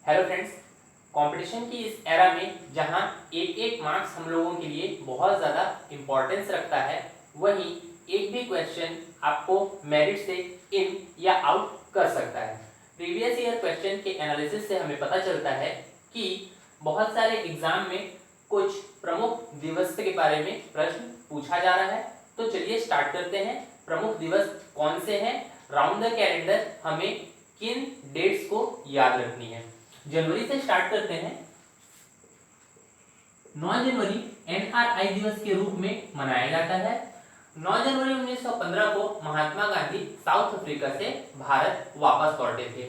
Hello friends, competition की इस era में जहां एक एक मार्क्स हम लोगों के लिए बहुत ज़्यादा इम्पोर्टेंस रखता है, वहीं एक भी क्वेश्चन आपको मेरिट से इन या आउट कर सकता है। प्रीवियस ईयर क्वेश्चन के एनालिसिस से हमें पता चलता है कि बहुत सारे एग्जाम में कुछ प्रमुख दिवस के बारे में प्रश्न पूछा जा रहा है। तो चलिए स्टार्ट करते हैं। प्रमुख दिवस कौन से हैं, राउंड द कैलेंडर हमें किन डेट्स को याद रखनी है। जनवरी से स्टार्ट करते हैं। 9 जनवरी एनआरआई दिवस के रूप में मनाया जाता है। 9 जनवरी 1915 को महात्मा गांधी साउथ अफ्रीका से भारत वापस लौटे थे।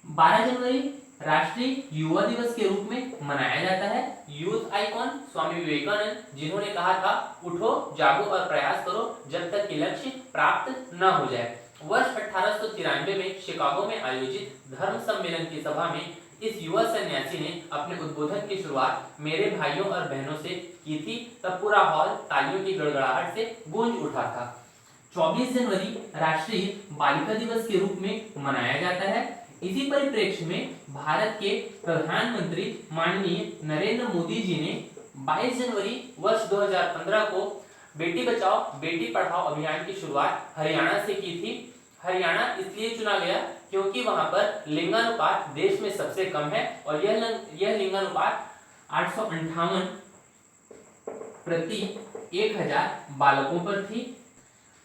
12 जनवरी राष्ट्रीय युवा दिवस के रूप में मनाया जाता है। यूथ आइकॉन स्वामी विवेकानंद, जिन्होंने कहा था उठो, जागो और प्रयास करो जब तक कि लक्ष्य प्राप्त न हो जाए। वर्ष 1893 में शिकागो में आयोजित धर्म सम्मेलन की सभा में इस युवा सन्यासी ने अपने उद्बोधन की शुरुआत मेरे भाइयों और बहनों से की थी। तब पूरा हॉल तालियों की गड़गड़ाहट से गूंज उठा था। 24 जनवरी राष्ट्रीय बालिका दिवस के रूप में मनाया जाता है। इसी परिप्रेक्ष्य में भारत के प्रधानमंत्री माननीय नरेंद्र मोदी जी ने 22 जनवरी वर्ष 2015 को बेटी बचाओ बेटी पढ़ाओ अभियान की शुरुआत हरियाणा से की थी। हरियाणा इसलिए चुना गया क्योंकि वहां पर लिंगानुपात देश में सबसे कम है और यह लिंगानुपात 858 प्रति 1000 बालकों पर थी।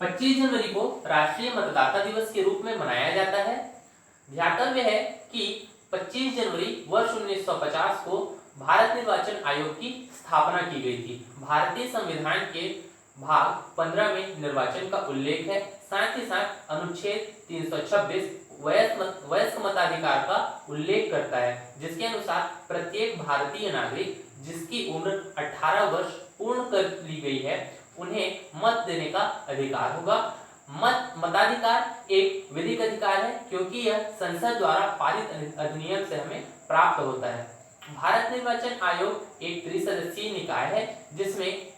25 जनवरी को राष्ट्रीय मतदाता दिवस के रूप में मनाया जाता है। ध्यातव्य है कि 25 जनवरी वर्ष 1950 को भारत निर्वाचन आयोग की स्थापना की गई थी। भारतीय संविधान के भाग 15 में निर्वाचन का उल्लेख है। साथ ही साथ अनुच्छेद 326 वयस्क मताधिकार का उल्लेख करता है, जिसके अनुसार प्रत्येक भारतीय नागरिक जिसकी उम्र 18 वर्ष पूर्ण कर ली गई है, उन्हें मत देने का अधिकार होगा। मताधिकार एक विधिक अधिकार है क्योंकि यह संसद द्वारा पारित अधिनियम से हमें प्राप्त होता है। भारत निर्वाचन आयोग एक त्रिसदस्यीय निकाय है जिसमें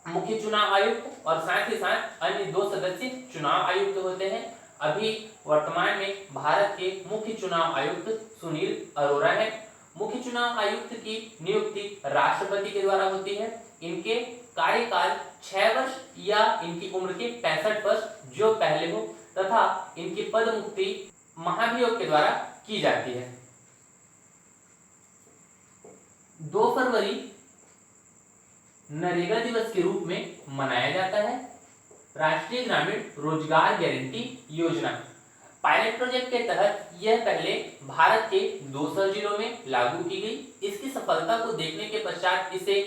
मुख्य चुनाव आयुक्त और साथ ही साथ अन्य 2 सदस्य चुनाव आयुक्त होते हैं। अभी वर्तमान में भारत के मुख्य चुनाव आयुक्त सुनील अरोड़ा है। मुख्य चुनाव आयुक्त की नियुक्ति राष्ट्रपति के द्वारा होती है। इनके कार्यकाल 6 वर्ष या इनकी उम्र के 65 वर्ष जो पहले हो तथा इनकी पद मुक्ति महाभियोग के द्वारा की जाती है। 2 फरवरी नरेगा दिवस के रूप में मनाया जाता है। राष्ट्रीय ग्रामीण रोजगार गारंटी योजना पायलट प्रोजेक्ट के तहत यह पहले भारत के 200 जिलों में लागू की गई। इसकी सफलता को देखने के पश्चात इसे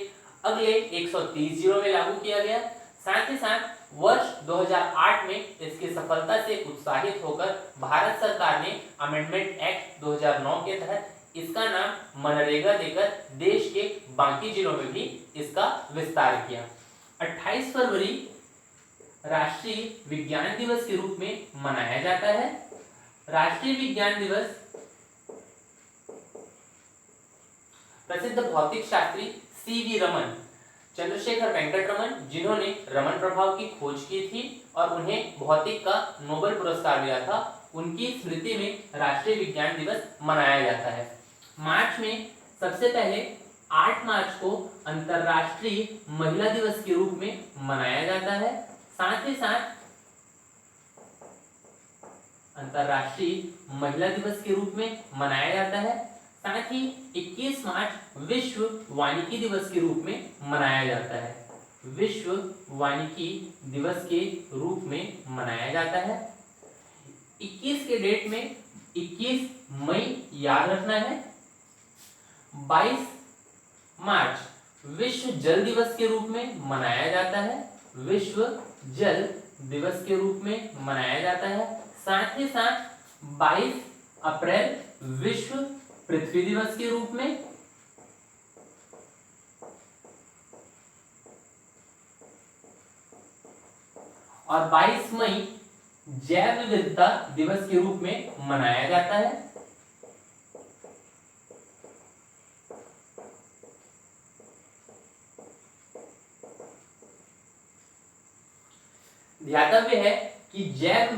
अगले 130 जिलों में लागू किया गया। साथ ही साथ वर्ष 2008 में इसकी सफलता से उत्साहित होकर भारत सरकार ने अमेंडमेंट एक्ट 2009 के तहत इसका नाम मनरेगा देकर देश के बाकी जिलों में भी इसका विस्तार किया। 28 फरवरी राष्ट्रीय विज्ञान दिवस के रूप में मनाया जाता है। राष्ट्रीय विज्ञान दिवस प्रसिद्ध भौतिक शास्त्री सीवी रमन, चंद्रशेखर वेंकट रमन, जिन्होंने रमन प्रभाव की खोज की थी और उन्हें भौतिक का नोबेल पुरस्कार मिला था, उनकी स्मृति में राष्ट्रीय विज्ञान दिवस मनाया जाता है। मार्च में सबसे पहले 8 मार्च को अंतरराष्ट्रीय महिला दिवस के रूप में मनाया जाता है। साथ ही साथ अंतरराष्ट्रीय महिला दिवस के रूप में मनाया जाता है। साथ ही 21 मार्च विश्व वानिकी दिवस के रूप में मनाया जाता है। विश्व वानिकी दिवस के रूप में मनाया जाता है। 21 के डेट में 21 मई याद रखना है। 22 मार्च विश्व जल दिवस के रूप में मनाया जाता है। विश्व जल दिवस के रूप में मनाया जाता है। साथ ही साथ 22 अप्रैल विश्व पृथ्वी दिवस के रूप में, और 22 मई जैव विविधता दिवस के रूप में मनाया जाता है। ध्यातव्य है कि जैव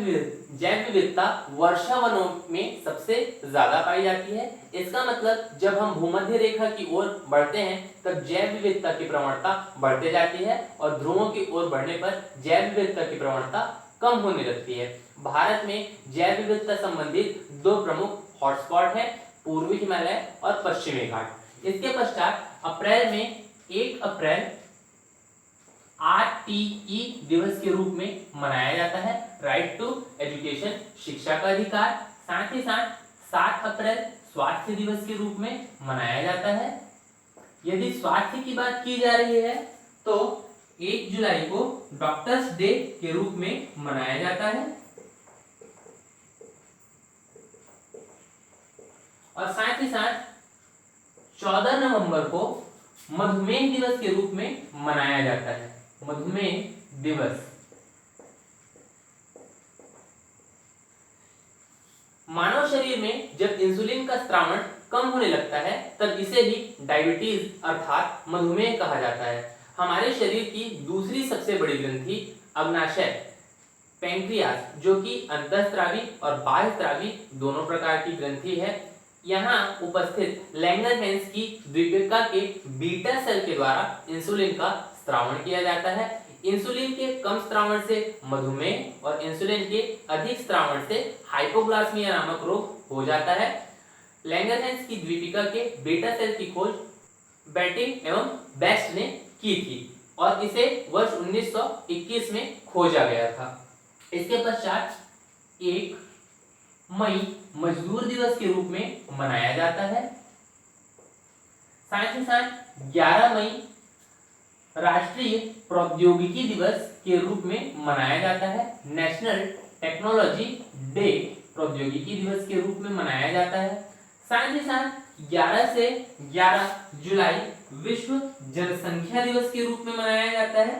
विविधता वर्षा वनों में सबसे ज्यादा पाई जाती है। इसका मतलब जब हम भूमध्य रेखा की ओर बढ़ते हैं तब जैव विविधता की प्रवणता बढ़ते जाती है और ध्रुवों की ओर बढ़ने पर जैव विविधता की प्रवणता कम होने लगती है। भारत में जैव विविधता संबंधित दो प्रमुख हॉटस्पॉट है, पूर्वी हिमालय और पश्चिमी घाट। इसके पश्चात अप्रैल में 1 अप्रैल RTE दिवस के रूप में मनाया जाता है, राइट टू एजुकेशन, शिक्षा का अधिकार। साथ ही साथ 7 अप्रैल स्वास्थ्य दिवस के रूप में मनाया जाता है। यदि स्वास्थ्य की बात की जा रही है तो 1 जुलाई को डॉक्टर्स डे के रूप में मनाया जाता है और साथ ही साथ 14 नवंबर को मधुमेह दिवस के रूप में मनाया जाता है। मधुमेह दिवस। मानव शरीर में जब इंसुलिन का स्त्रावण कम होने लगता है तब इसे भी डायबिटीज अर्थात मधुमेह कहा जाता है। हमारे शरीर की दूसरी सबसे बड़ी ग्रंथि अग्नाशय पैंक्रियास, जो कि अंतःस्रावी और बाह्यस्रावी दोनों प्रकार की ग्रंथि है, यहाँ उपस्थित लैंगरहैंस की द्वीपिका के बीटा सेल के द्वारा इंसुलिन का स्त्रावण किया जाता है। इंसुलिन के कम स्त्रावण से मधुमेह और इंसुलिन के अधिक स्त्रावण से हाइपोग्लाइसीमिया नामक रोग हो जाता है। लैंगरहैंस की द्वीपिका के बीटा सेल की खोज बेटिंग एवं बेस्ट ने की थी और इसे वर्ष 1921 में खोजा गया था। इसके पश्चात 1 मई मजदूर दिवस के रूप में मनाया जाता है। साथ ही साथ 11 मई राष्ट्रीय प्रौद्योगिकी दिवस के रूप में मनाया जाता है। नेशनल टेक्नोलॉजी डे प्रौद्योगिकी दिवस के रूप में मनाया जाता है। साथ ही साथ 11 से 11 जुलाई विश्व जनसंख्या दिवस के रूप में मनाया जाता है।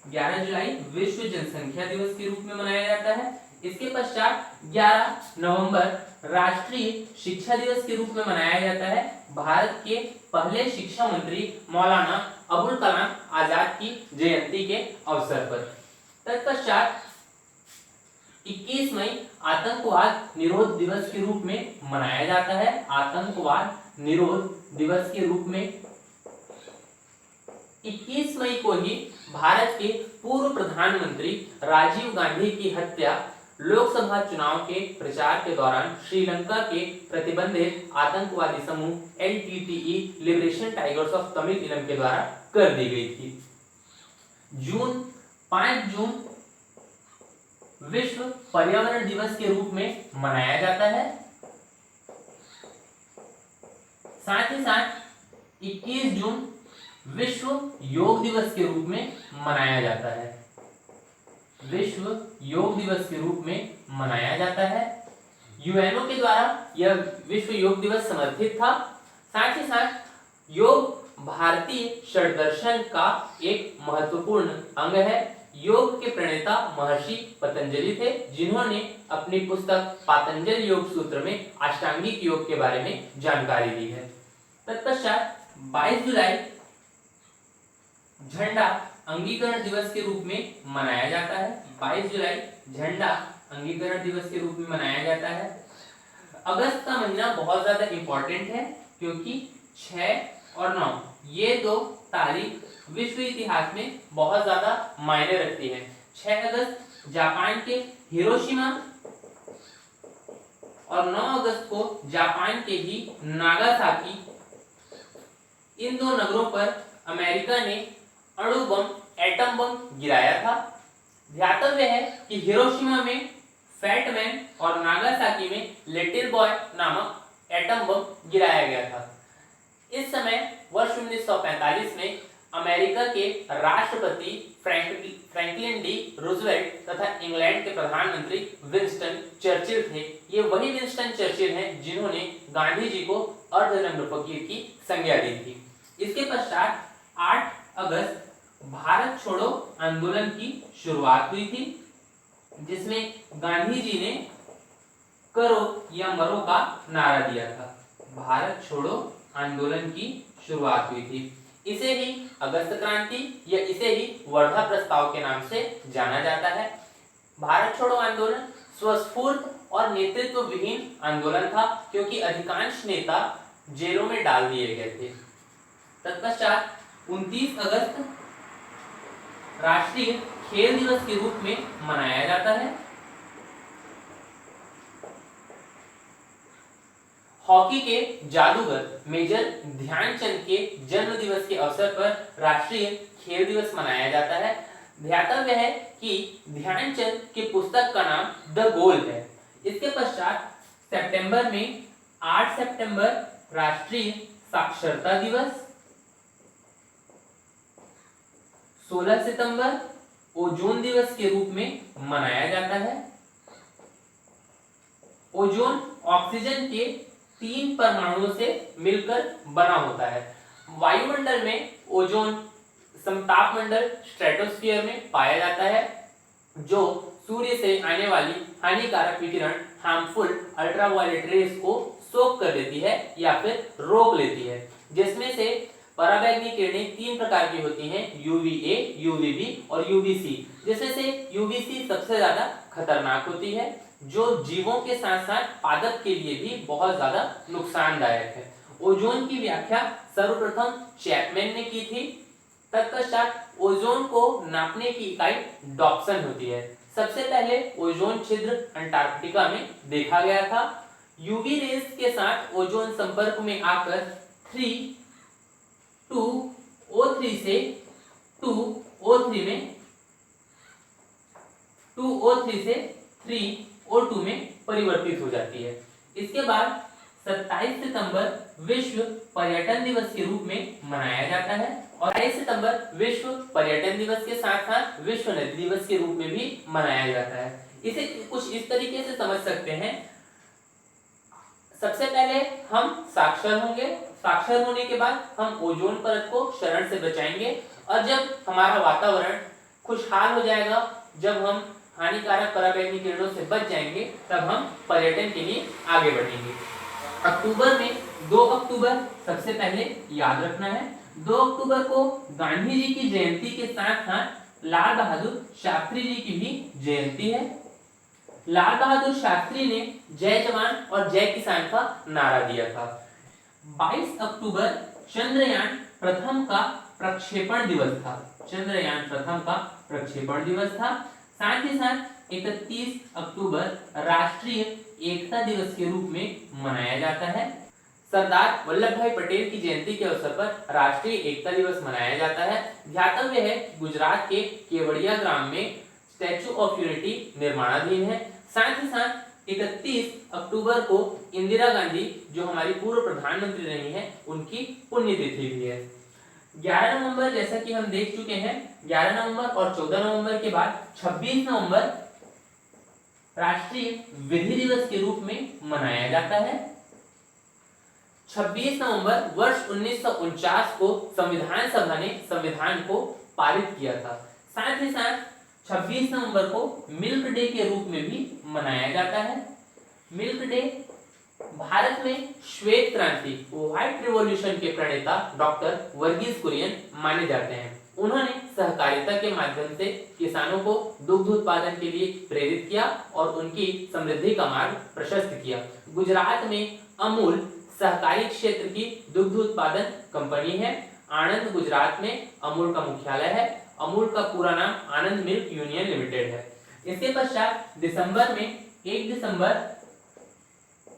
11 जुलाई विश्व जनसंख्या दिवस के रूप में मनाया जाता है। इसके पश्चात 11 नवंबर राष्ट्रीय शिक्षा दिवस के रूप में मनाया जाता है। भारत के पहले शिक्षा मंत्री मौलाना अबुल कलाम आजाद की जयंती के अवसर पर। तत्पश्चात 21 मई आतंकवाद निरोध दिवस के रूप में मनाया जाता है। आतंकवाद निरोध दिवस के रूप में 21 मई को ही भारत के पूर्व प्रधानमंत्री राजीव गांधी की हत्या लोकसभा चुनाव के प्रचार के दौरान श्रीलंका के प्रतिबंधित आतंकवादी समूह LTTE liberation tigers of Tamil इलम के द्वारा कर दी गई थी। 5 जून विश्व पर्यावरण दिवस के रूप में मनाया जाता है। साथ ही साथ 21 जून विश्व योग दिवस के रूप में मनाया जाता है। विश्व योग दिवस के रूप में मनाया जाता है। यूएनओ के द्वारा यह विश्व योग दिवस समर्थित था। साथ ही साथ योग भारतीय षड्दर्शन का एक महत्वपूर्ण अंग है। योग के प्रणेता महर्षि पतंजलि थे, जिन्होंने अपनी पुस्तक पातंजल योग सूत्र में अष्टांगिक योग के बारे में जानकारी दी है। तत्पश्चात 22 जुलाई झंडा अंगीकरण दिवस के रूप में मनाया जाता है। 22 जुलाई झंडा अंगीकरण दिवस के रूप में मनाया जाता है। अगस्त का महीना बहुत ज्यादा इंपॉर्टेंट है क्योंकि 6 और 9 ये दो तारीख विश्व इतिहास में बहुत ज्यादा मायने रखती है। 6 अगस्त जापान के हिरोशिमा और 9 अगस्त को जापान के ही नागासाकी, इन दो नगरों पर अमेरिका ने अणु बम, एटम बम गिराया था। ध्यातव्य है कि हिरोशिमा में फैट मैन और नागासाकी में लिटिल बॉय नामक एटम बम गिराया गया था। इस समय वर्ष 1945 में अमेरिका के राष्ट्रपति फ्रैंकलिन डी रूजवेल्ट तथा इंग्लैंड के प्रधानमंत्री विंस्टन चर्चिल थे। ये वही विंस्टन चर्चिल हैं जिन्होंने गांधी जी को अर्धनग्न फकीर की संज्ञा दी थी। इसके पश्चात 8 अगस्त भारत छोड़ो आंदोलन की शुरुआत हुई थी, जिसमें गांधी जी ने करो या मरो का नारा दिया था। भारत छोड़ो आंदोलन की शुरुआत हुई थी। इसे ही अगस्त क्रांति या इसे ही वर्धा प्रस्ताव के नाम से जाना जाता है। भारत छोड़ो आंदोलन स्वस्फूर्त और नेतृत्व विहीन आंदोलन था, क्योंकि अधिकांश नेता जेलों में डाल दिए गए थे। तत्पश्चात 29 अगस्त राष्ट्रीय खेल दिवस के रूप में मनाया जाता है। हॉकी के जादूगर मेजर ध्यानचंद के जन्म दिवस के अवसर पर राष्ट्रीय खेल दिवस मनाया जाता है। ध्यातव्य है कि ध्यानचंद की पुस्तक का नाम द गोल है। इसके पश्चात सितंबर में 8 सितंबर राष्ट्रीय साक्षरता दिवस, 16 सितंबर ओजोन दिवस के रूप में मनाया जाता है। ओजोन ऑक्सीजन के 3 परमाणुओं से मिलकर बना होता है। वायुमंडल में ओजोन समताप मंडल स्ट्रेटोस्फीयर में पाया जाता है, जो सूर्य से आने वाली हानिकारक विकिरण हार्मफुल अल्ट्रावायलेट रेस को सोख कर लेती है या फिर रोक लेती है, जिसमें से पराबैंगनी किरणें 3 प्रकार की होती हैं, UVA, UVB और UVC, जिसमें से UVC सबसे ज्यादा खतरनाक होती है, जो जीवों के साथ साथ पादप के लिए भी बहुत ज्यादा नुकसानदायक है। ओजोन की व्याख्या सर्वप्रथम चैपमैन ने की थी। तत्पश्चात ओजोन को नापने की इकाई डॉप्सन होती है। सबसे पहले ओजोन छिद्र अंटार्कटिका में देखा गया था। यूवी रेस के साथ ओजोन संपर्क में आकर 2O3 से 2O3 में 2O3 से 3O2 में परिवर्तित हो जाती है। इसके बाद 27 सितंबर विश्व पर्यटन दिवस के रूप में मनाया जाता है और 28 सितंबर विश्व पर्यटन दिवस के साथ साथ विश्व नदी दिवस के रूप में भी मनाया जाता है। इसे कुछ इस तरीके से समझ सकते हैं। सबसे पहले हम साक्षर होंगे, साक्षर होने के बाद हम ओजोन परत को क्षरण से बचाएंगे और जब हमारा वातावरण खुशहाल हो जाएगा, जब हम हानिकारक पराबैंगनी किरणों से बच जाएंगे, तब हम पर्यटन के लिए आगे बढ़ेंगे। अक्टूबर में 2 अक्टूबर सबसे पहले याद रखना है। 2 अक्टूबर को गांधी जी की जयंती के साथ साथ लाल बहादुर शास्त्री जी की भी जयंती है। लाल बहादुर शास्त्री ने जय जवान और जय किसान का नारा दिया था। 22 अक्टूबर चंद्रयान प्रथम का प्रक्षेपण दिवस था। चंद्रयान प्रथम का प्रक्षेपण दिवस था। साथ ही साथ 31 अक्टूबर राष्ट्रीय एकता दिवस के रूप में मनाया जाता है। सरदार वल्लभ भाई पटेल की जयंती के अवसर पर राष्ट्रीय एकता दिवस मनाया जाता है। ध्यातव्य है गुजरात के केवड़िया ग्राम में स्टैच्यू ऑफ यूनिटी निर्माणाधीन है। साथ ही साथ 31 अक्टूबर को इंदिरा गांधी, जो हमारी पूर्व प्रधानमंत्री रही हैं, उनकी पुण्यतिथि भी है। 11 नवंबर जैसा कि हम देख चुके हैं, 11 नवंबर और 14 नवंबर के बाद 26 नवंबर राष्ट्रीय विधि दिवस के रूप में मनाया जाता है। 26 नवंबर वर्ष 1949 को संविधान सभा ने संविधान को पारित किया था। साथ ही साथ 26 नवंबर को मिल्क डे के रूप में भी मनाया जाता है। मिल्क डे भारत में श्वेत क्रांति व्हाइट रिवॉल्यूशन के प्रणेता डॉक्टर वर्गीज कुरियन माने जाते हैं। उन्होंने सहकारिता के माध्यम से किसानों को दुग्ध उत्पादन के लिए प्रेरित किया और उनकी समृद्धि का मार्ग प्रशस्त किया। गुजरात में अमूल सहकारी क्षेत्र की दुग्ध उत्पादन कंपनी है। आनंद गुजरात में अमूल का मुख्यालय है। अमूल का पूरा नाम आनंद मिल्क यूनियन लिमिटेड है। इसके पश्चात दिसंबर में 1 दिसंबर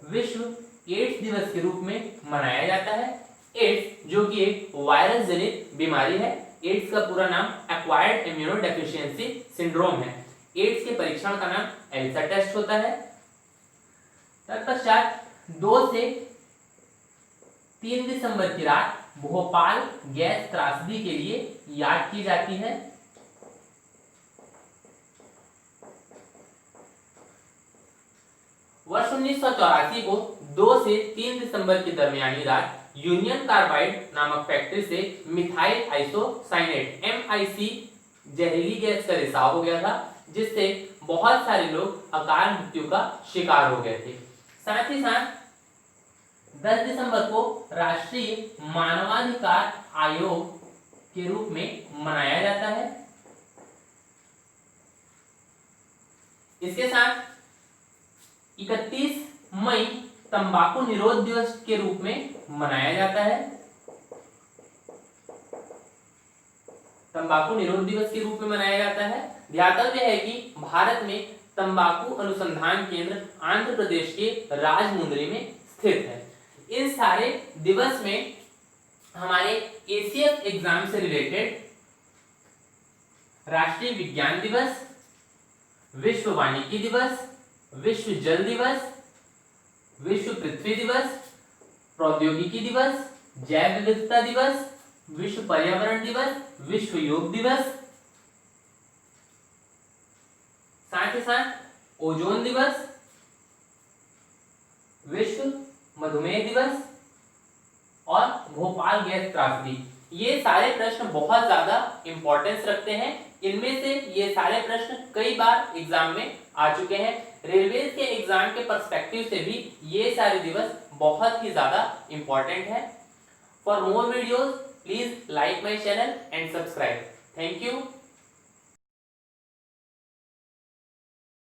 विश्व एड्स दिवस के रूप में मनाया जाता है। एड्स जो कि एक वायरस जनित बीमारी है। एड्स का पूरा नाम एक्वायर्ड इम्यूनोडेफिशिएंसी सिंड्रोम है। एड्स के परीक्षण का नाम एलिसा टेस्ट होता है। तत्पश्चात 2 से 3 दिसंबर की रात भोपाल गैस त्रासदी के लिए याद की जाती है। वर्ष 1984 को 2 से 3 दिसंबर की दरमियानी रात यूनियन कार्बाइड नामक फैक्ट्री से मिथाइल आइसोसाइनेट MIC जहरीली गैस का रिसाव हो गया था, जिससे बहुत सारे लोग अकाल मृत्यु का शिकार हो गए थे। साथ ही साथ 10 दिसंबर को राष्ट्रीय मानवाधिकार आयोग के रूप में मनाया जाता है। इसके साथ 31 मई तंबाकू निरोध दिवस के रूप में मनाया जाता है। तंबाकू निरोध दिवस के रूप में मनाया जाता है। ध्यातव्य है कि भारत में तंबाकू अनुसंधान केंद्र आंध्र प्रदेश के राजमुंद्री में स्थित है। इन सारे दिवस में हमारे एसीएफ एग्जाम से रिलेटेड राष्ट्रीय विज्ञान दिवस, विश्व वानिकी दिवस, विश्व जल दिवस, विश्व पृथ्वी दिवस, प्रौद्योगिकी दिवस, जैव विविधता दिवस, विश्व पर्यावरण दिवस, विश्व योग दिवस, साथ ही साथ ओजोन दिवस, विश्व मधुमेह दिवस और भोपाल गैस त्रासदी। ये सारे प्रश्न बहुत ज्यादा इंपॉर्टेंस रखते हैं। इनमें से ये सारे प्रश्न कई बार एग्जाम में आ चुके हैं। रेलवे के एग्जाम के पर्सपेक्टिव से भी ये सारे दिवस बहुत ही ज्यादा इंपॉर्टेंट है। For more videos please like my channel and subscribe. Thank you.